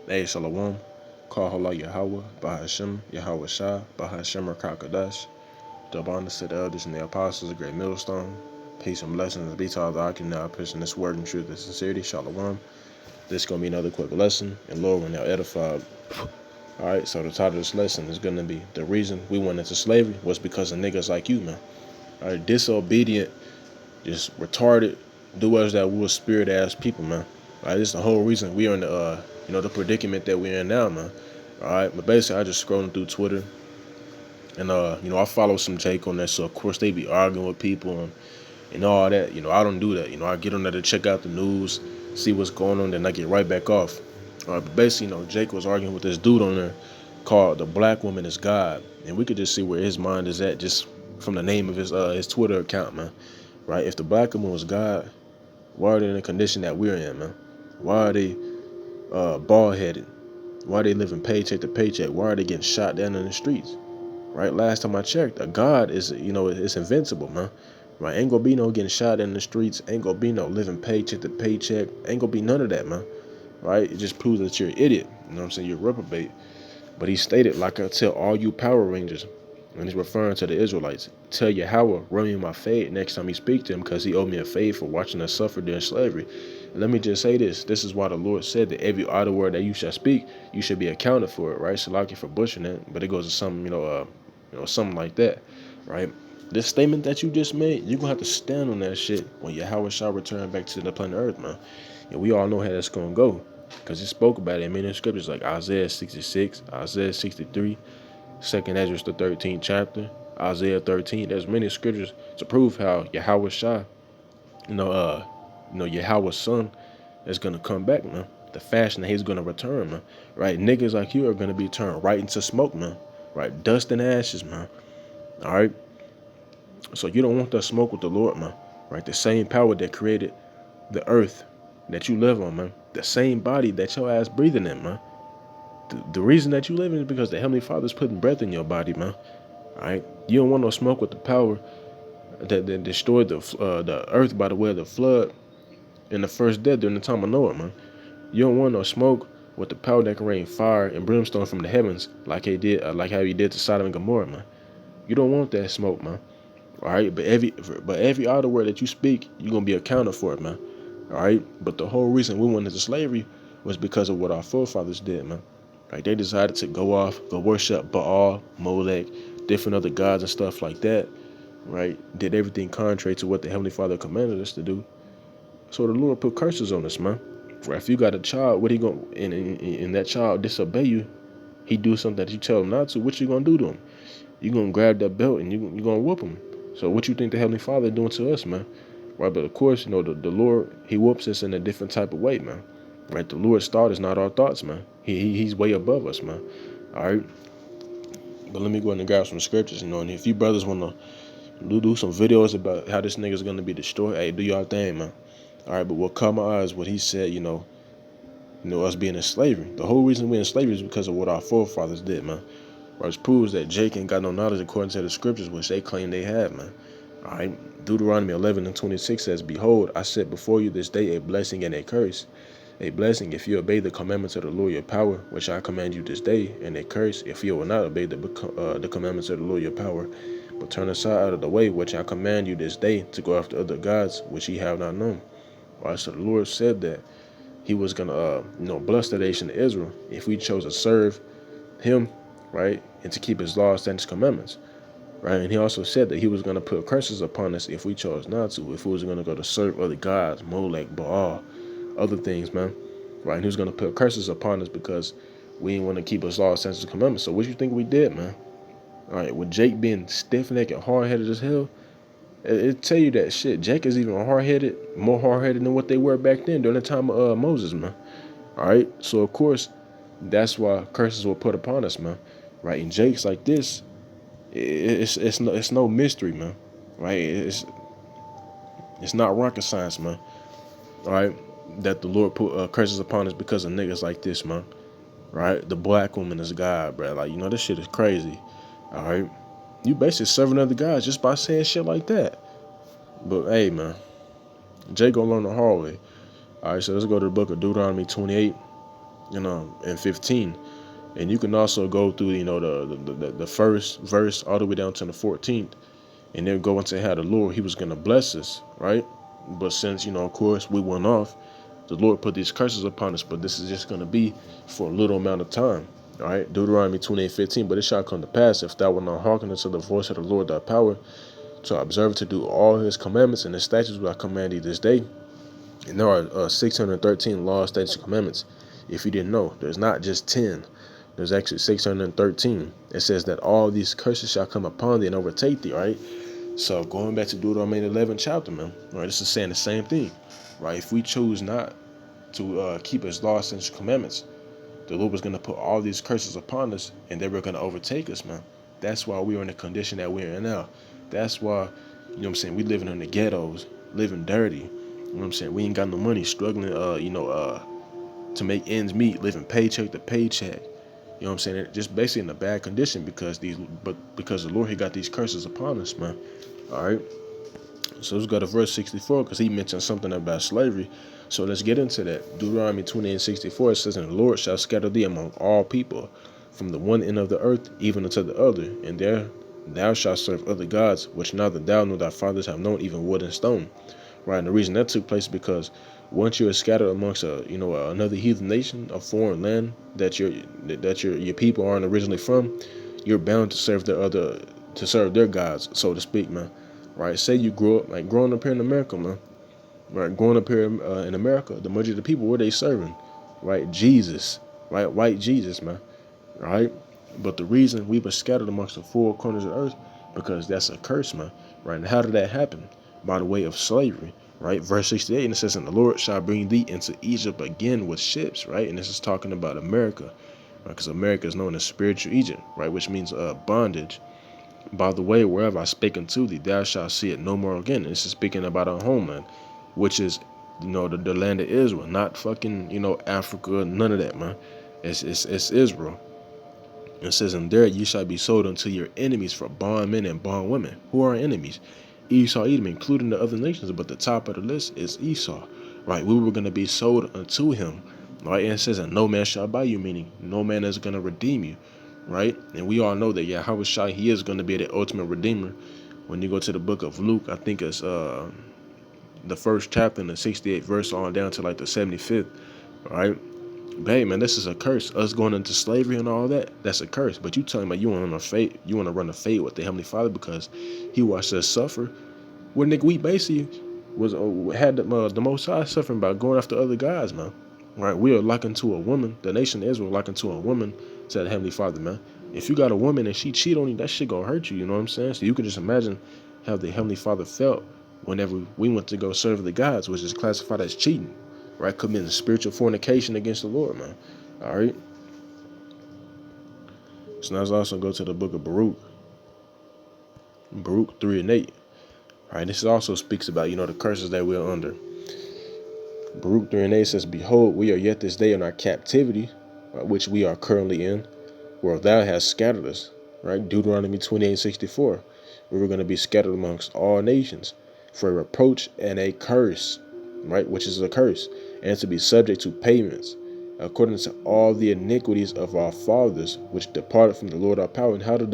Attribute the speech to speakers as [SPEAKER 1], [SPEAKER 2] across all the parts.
[SPEAKER 1] Hey, Shalom. Call Hala Yahweh, Bahashem, Yahweh Shah, Bahashem Rakakadash. Double honor to the elders and the apostles, a great millstone. Peace and blessings be to all the Akim now, pushing this word in truth and sincerity. Shalom. This is going to be another quick lesson, and Lord, we're now edified. Alright, so the title of this lesson is going to be the reason we went into slavery was because of niggas like you, man. Alright, disobedient, just retarded, do as that will spirit ass people, man. Alright, this is the whole reason we are in the predicament that we're in now, man. Alright, but basically I just scrolling through Twitter and I follow some Jake on that, so of course they be arguing with people and all that. I don't do that. I get on there to check out the news, see what's going on, then I get right back off. But basically, Jake was arguing with this dude on there called "The Black Woman Is God," and we could just see where his mind is at just from the name of his Twitter account, man. Right? If the black woman was God, why are they in the condition that we're in, man? Why are they bald headed? Why are they living paycheck to paycheck? Why are they getting shot down in the streets? Right? Last time I checked, a God is, it's invincible, man. Right? Ain't gonna be no getting shot in the streets. Ain't gonna be no living paycheck to paycheck. Ain't gonna be none of that, man. Right? It just proves that you're an idiot. You know what I'm saying? You're a reprobate. But he stated, like I tell all you Power Rangers, and he's referring to the Israelites, tell Yahweh, run me my fade next time you speak to him, because he owed me a fade for watching us suffer during slavery. And let me just say this. This is why the Lord said that every idle word that you shall speak, you should be accounted for it, right? So like you for butchering it, but it goes to something, something like that, right? This statement that you just made, you're going to have to stand on that shit when Yahweh shall return back to the planet Earth, man. And we all know how that's going to go, because he spoke about it in many scriptures like Isaiah 66, Isaiah 63, 2nd Ezra, the 13th chapter, Isaiah 13. There's many scriptures to prove how Yahweh Shah, Yahweh's son is going to come back, man. The fashion that he's going to return, man. Right? Niggas like you are going to be turned right into smoke, man. Right? Dust and ashes, man. All right? So you don't want that smoke with the Lord, man. Right? The same power that created the earth that you live on, man. The same body that your ass breathing in, man. The reason that you live in is because the Heavenly Father's putting breath in your body, man. All right? You don't want no smoke with the power that destroyed the earth by the way of the flood in the first death during the time of Noah, man. You don't want no smoke with the power that can rain fire and brimstone from the heavens, like how he did to Sodom and Gomorrah, man. You don't want that smoke, man. All right, but every other word that you speak, you're gonna be accounted for it, man. All right, but the whole reason we went into slavery was because of what our forefathers did, man. Like they decided to go worship Baal, Molech, different other gods and stuff like that. Right, did everything contrary to what the Heavenly Father commanded us to do. So the Lord put curses on us, man. Right, if you got a child, what he gonna and that child disobey you, he do something that you tell him not to. What you gonna do to him? You gonna grab that belt and you gonna whoop him. So what you think the Heavenly Father doing to us, man? Right, but of course, the Lord, he whoops us in a different type of way, man. Right, the Lord's thought is not our thoughts, man. He's way above us, man. All right, but let me go ahead and grab some scriptures, and if you brothers wanna do some videos about how this nigga's gonna be destroyed, hey, do y'all thing, man. All right, but what caught my eyes, what he said, us being in slavery. The whole reason we're in slavery is because of what our forefathers did, man. Which proves that Jake ain't got no knowledge according to the scriptures, which they claim they have, man. All right, Deuteronomy 11:26 says, "Behold, I set before you this day a blessing and a curse. A blessing if you obey the commandments of the Lord your power, which I command you this day, and a curse if you will not obey the commandments of the Lord your power, but turn aside out of the way which I command you this day to go after other gods which ye have not known." All right, so the Lord said that he was gonna, bless the nation of Israel if we chose to serve him, right, and to keep his laws and his commandments, right. And he also said that he was gonna put curses upon us if we chose not to, if we was gonna go to serve other gods, Molech, Baal, other things, man, right. And he was gonna put curses upon us because we didn't want to keep his laws, statutes, and commandments. So what you think we did, man? All right, with Jake being stiff-necked and hard-headed as hell, it tell you that shit. Jake is even more hard-headed than what they were back then during the time of Moses, man. All right, so of course, that's why curses were put upon us, man. Right, and Jake's like this, it's no mystery, man. Right, it's not rocket science, man. All right, that the Lord put curses upon us because of niggas like this, man. Right, the black woman is God, bro. Like, this shit is crazy. All right, you basically serving other guys just by saying shit like that. But hey, man, Jake gonna learn the hard way. All right, so let's go to the book of Deuteronomy 28. and 15. And you can also go through, the first verse all the way down to the 14th, and then go into how the Lord, he was going to bless us, right? But since, of course, we went off, the Lord put these curses upon us, but this is just going to be for a little amount of time. All right, Deuteronomy 28:15. But it shall come to pass, if thou wilt not hearken unto the voice of the Lord thy power, to observe to do all his commandments and his statutes which I command thee this day. And there are 613 laws, statutes, and commandments. If you didn't know, there's not just 10. There's actually 613. It says that all these curses shall come upon thee and overtake thee, right? So going back to Deuteronomy 11 chapter, man, right, this is saying the same thing, right? If we choose not to keep his laws, statutes, and commandments, the Lord was going to put all these curses upon us, and they were going to overtake us, man. That's why we are in the condition that we're in now. That's why, we living in the ghettos, living dirty. We ain't got no money, struggling, to make ends meet, living paycheck to paycheck. Just basically in a bad condition because the Lord, he got these curses upon us, man. All right. So let's go to verse 64 because he mentioned something about slavery. So let's get into that. Deuteronomy 28:64, it says, and the Lord shall scatter thee among all people, from the one end of the earth even unto the other, and there thou shalt serve other gods, which neither thou nor thy fathers have known, even wood and stone. Right, and the reason that took place is because once you are scattered amongst another heathen nation, a foreign land that your people aren't originally from, you're bound to serve their gods, so to speak, man. Right? Say you growing up here in America, man. Right? Growing up here in America, the majority of the people, what are they serving? Right? Jesus. Right? White Jesus, man. Right? But the reason we were scattered amongst the four corners of the earth, because that's a curse, man. Right? And how did that happen? By the way of slavery. Right? Verse 68, and it says, and the Lord shall bring thee into Egypt again with ships. Right? And this is talking about America. Because America is known as spiritual Egypt. Right? Which means bondage. By the way, wherever I spake unto thee, thou shalt see it no more again. And this is speaking about our homeland, which is, the land of Israel, not fucking, Africa, none of that, man. It's Israel. It says, and there you shall be sold unto your enemies for bondmen and bondwomen. Who are our enemies? Esau, Edom, including the other nations, but the top of the list is Esau. Right? We were going to be sold unto him. Right? And it says, and no man shall buy you, meaning no man is going to redeem you. Right? And we all know that Yahweh, he is going to be the ultimate redeemer. When you go to the book of Luke, I think it's the first chapter in the 68th verse on down to like the 75th. Right? But hey, man, this is a curse. Us going into slavery and all that, that's a curse. But you telling me you want to run a fate with the Heavenly Father because he watched us suffer. Well, nigga, we basically had the Most High suffering by going after other guys, man. Right? We are likened to a woman. The nation of Israel likened to a woman, said the Heavenly Father, man. If you got a woman and she cheat on you, that shit gonna hurt you. You know what I'm saying? So you can just imagine how the Heavenly Father felt whenever we went to go serve the gods, which is classified as cheating. Right? Committing spiritual fornication against the Lord, man. All right. So now let's also go to the book of Baruch. Baruch 3 and 8. All right. This also speaks about, the curses that we're under. Baruch 3 and 8 says, behold, we are yet this day in our captivity, which we are currently in, where thou hast scattered us. Right? Deuteronomy 28:64. We were going to be scattered amongst all nations for a reproach and a curse. Right? Which is a curse. And to be subject to payments, according to all the iniquities of our fathers, which departed from the Lord our power. And how did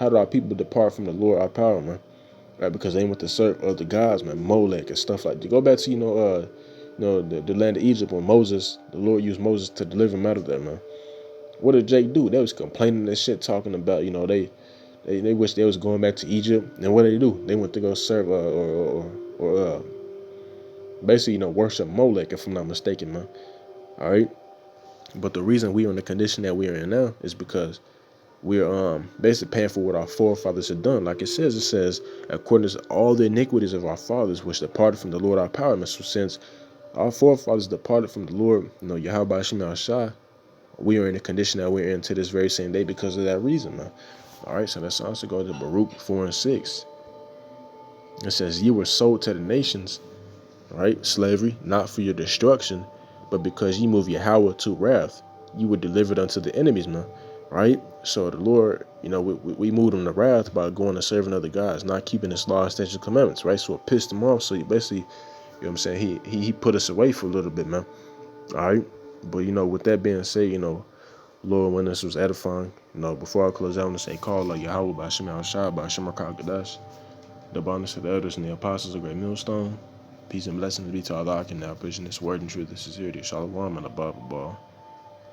[SPEAKER 1] our people depart from the Lord our power, man? Right, because they went to serve other gods, man, Molech and stuff like that. Go back to the land of Egypt when the Lord used Moses to deliver them out of that, man. What did Jake do? They was complaining and shit, talking about they wish they was going back to Egypt. And what did they do? They went to go serve or basically worship Molech, if I'm not mistaken, man. All right. But the reason we are in the condition that we are in now is because we're basically paying for what our forefathers had done. Like it says, according to all the iniquities of our fathers, which departed from the Lord our power. So since our forefathers departed from the Lord, Yahweh Shem Shai, we are in the condition that we're in to this very same day because of that reason, man. All right, so let's also go to Baruch 4 and 6. It says, you were sold to the nations, right? Slavery, not for your destruction, but because ye moved Yahweh to wrath, you were delivered unto the enemies, man. Right? So the Lord, we moved him to wrath by going and serving other gods, not keeping his law, statutes, commandments, right? So it pissed him off. So he basically, he put us away for a little bit, man. All right. But with that being said, Lord, when this was edifying, before I close out, I want to say, call like Yahweh by Shem Shah by Shem Kadash, the abundance of the elders and the apostles of great millstone. Peace and blessings be to Allah, and now preaching this word and truth, the sincerity, Shalom, and above all.